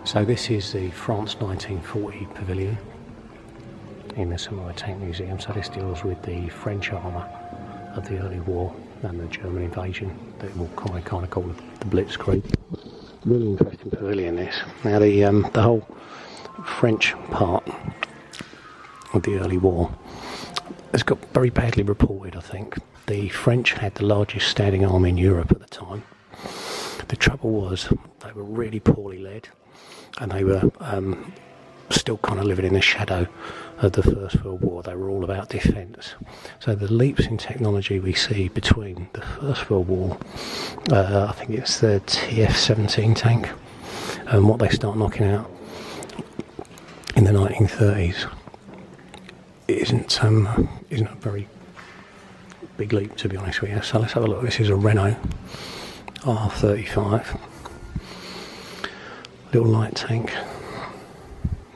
So this is the France 1940 pavilion in the Saumur Tank Museum. So this deals with the French armour of the early war and the German invasion that we'll kind of call the Blitzkrieg. Really interesting pavilion this. Now the whole French part of the early war has got very badly reported, I think. The French had the largest standing army in Europe at the time. The trouble was they were really poorly led, and they were still kind of living in the shadow of the First World War. They were all about defence. So the leaps in technology we see between the First World War, I think it's the TF-17 tank, and what they start knocking out in the 1930s isn't a very big leap, to be honest with you. So let's have a look. This is a Renault R35, little light tank,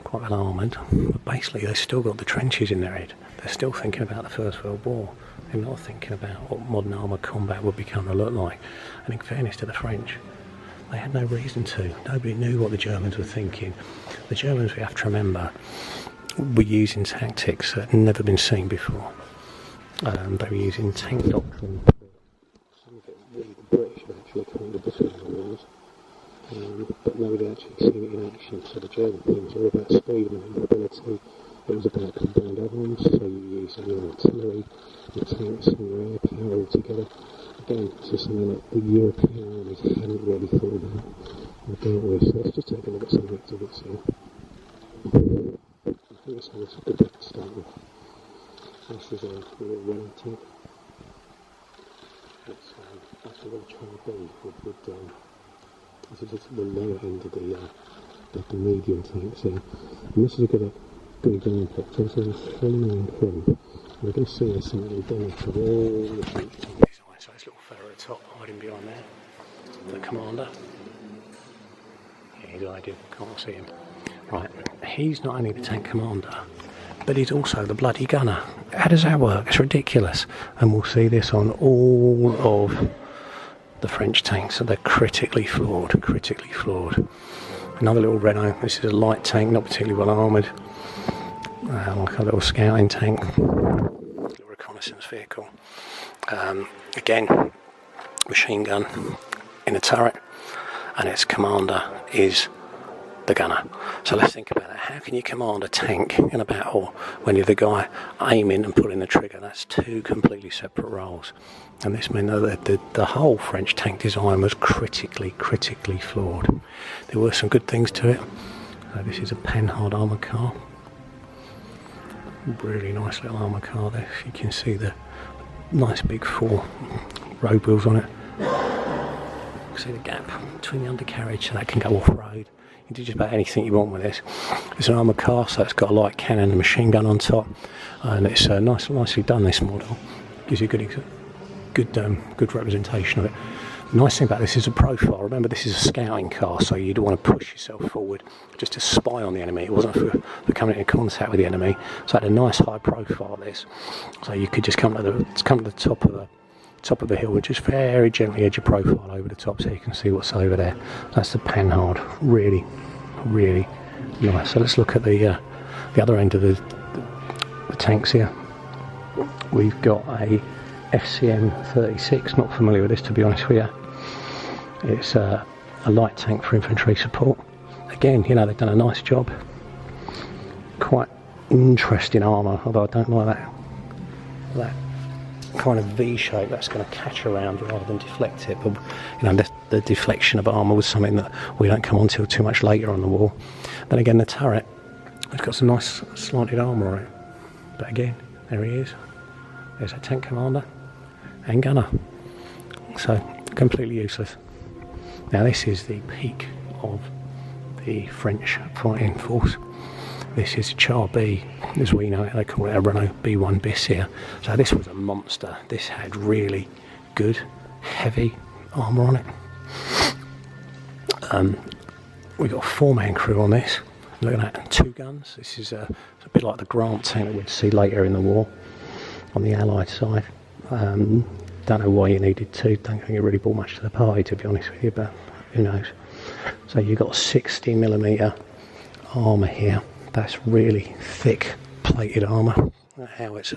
quite well armoured, but basically they've still got the trenches in their head. They're still thinking about the First World War. They're not thinking about what modern armoured combat would become to look like. And in fairness to the French, they had no reason to. Nobody knew what the Germans were thinking. The Germans, we have to remember, were using tactics that had never been seen before. They were using tank doctrine. Some of it really the British were actually kind of different on those. But nobody actually seen it in action. So the German things were about speed and maneuverability. It was about combined arms, so you use your artillery, your tanks and your air power all together. Again, this is something that the European armies hadn't really thought about or dealt with. So let's just take a look at some of the exhibits here. I think this one is a good bit to start with. This is a little running tank. That's what we're trying to be with this is just the lower end of the medium tanks here. And this is a good example. So this is a 393. We're going to see this something we've done for all the French tanks. So this little fella at the top hiding behind there, the commander. Yeah, he's hiding, can't see him. Right, he's not only the tank commander, but he's also the bloody gunner. How does that work? It's ridiculous. And we'll see this on all of the French tanks. So they're critically flawed. Another little Renault. This is a light tank, not particularly well armoured. Like a little scouting tank. Little reconnaissance vehicle. Again, machine gun in a turret. And its commander is the gunner. So let's think about that. How can you command a tank in a battle when you're the guy aiming and pulling the trigger? That's two completely separate roles. And this meant that the whole French tank design was critically flawed. There were some good things to it. This is a Panhard armoured car. Really nice little armoured car there. You can see the nice big 4 road wheels on it. You can see the gap between the undercarriage, so that can go off-road. You can do just about anything you want with this. It's an armoured car, so it's got a light cannon and a machine gun on top, and it's nicely done, this model. Gives you a good representation of it. The nice thing about this is a profile. Remember, this is a scouting car, so you'd want to push yourself forward just to spy on the enemy. It wasn't for coming into contact with the enemy. So it had a nice high profile, this. So you could just come to the top of the hill and just very gently edge your profile over the top so you can see what's over there. That's the Panhard. Really nice. So let's look at the other end of the tanks here. We've got a FCM 36, not familiar with this, to be honest with you. It's a light tank for infantry support. Again, you know, they've done a nice job. Quite interesting armour, although I don't like that kind of V shape that's going to catch around rather than deflect it. But you know, the deflection of armour was something that we don't come on to too much later on the war. Then again, the turret, it's got some nice slanted armour on it. But again, there he is. There's a tank commander and gunner. So completely useless. Now this is the peak of the French fighting force. This is Char B, as we know it. They call it a Renault B1 bis here. So this was a monster. This had really good, heavy armour on it. We got a 4-man crew on this. Look at that, 2 guns. This is a bit like the Grant tank that we'd see later in the war on the Allied side. Don't know why you needed 2. Don't think it really brought much to the party, to be honest with you, but who knows. So you've got 60mm armour here. That's really thick plated armour. How it's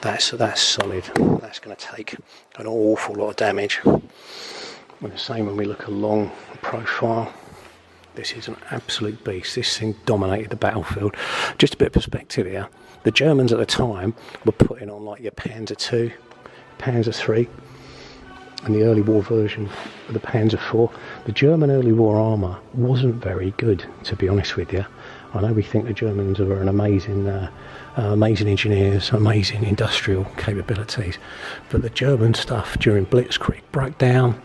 that's solid. That's going to take an awful lot of damage. And the same when we look along the profile. This is an absolute beast. This thing dominated the battlefield. Just a bit of perspective here. The Germans at the time were putting on like your Panzer II, Panzer III, and the early war version of the Panzer IV. The German early war armour wasn't very good, to be honest with you. I know we think the Germans are an amazing engineers, amazing industrial capabilities, but the German stuff during Blitzkrieg broke down,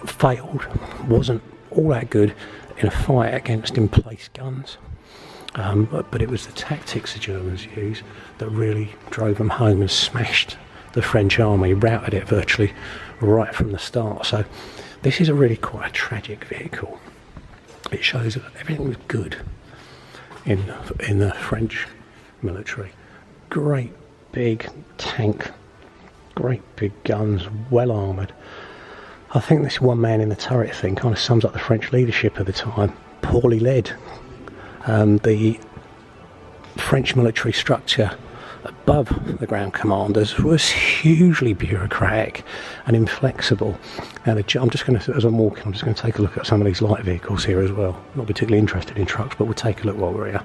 failed, wasn't all that good in a fight against in-place guns. But it was the tactics the Germans used that really drove them home and smashed the French army, routed it virtually right from the start. So this is a really quite a tragic vehicle. It shows that everything was good in the French military. Great big tank, great big guns, well armoured. I think this one man in the turret thing kind of sums up the French leadership at the time. Poorly led. The French military structure above the ground commanders was hugely bureaucratic and inflexible. And I'm just going to, as I'm walking, I'm just going to take a look at some of these light vehicles here as well. Not particularly interested in trucks, but we'll take a look while we're here.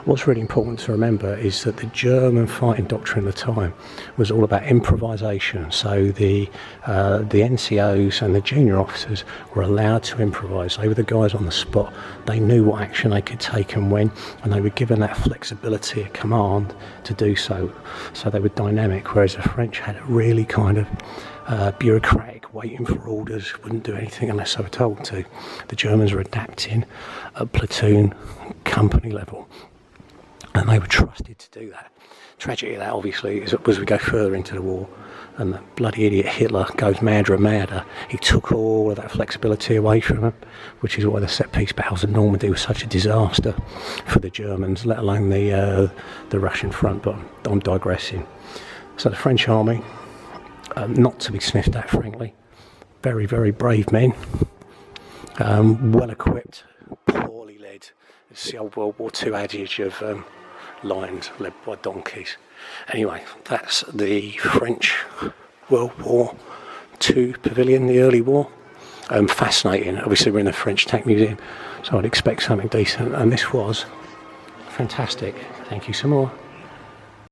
What's really important to remember is that the German fighting doctrine at the time was all about improvisation. So the NCOs and the junior officers were allowed to improvise. They were the guys on the spot. They knew what action they could take and when, and they were given that flexibility of command to do so. So they were dynamic, whereas the French had a really kind of bureaucratic, waiting for orders, wouldn't do anything unless they were told to. The Germans were adapting at platoon, company level, and they were trusted to do that. Tragedy of that, obviously, is that as we go further into the war, and the bloody idiot Hitler goes madder and madder, he took all of that flexibility away from him, which is why the set-piece battles of Normandy was such a disaster for the Germans, let alone the Russian front, but I'm digressing. So the French army, not to be sniffed at, frankly. Very, very brave men, well equipped, poorly led. It's the old World War II adage of lions led by donkeys. Anyway, that's the French World War II pavilion, the early war. Fascinating. Obviously, we're in the French Tank Museum, so I'd expect something decent, and this was fantastic. Thank you some more.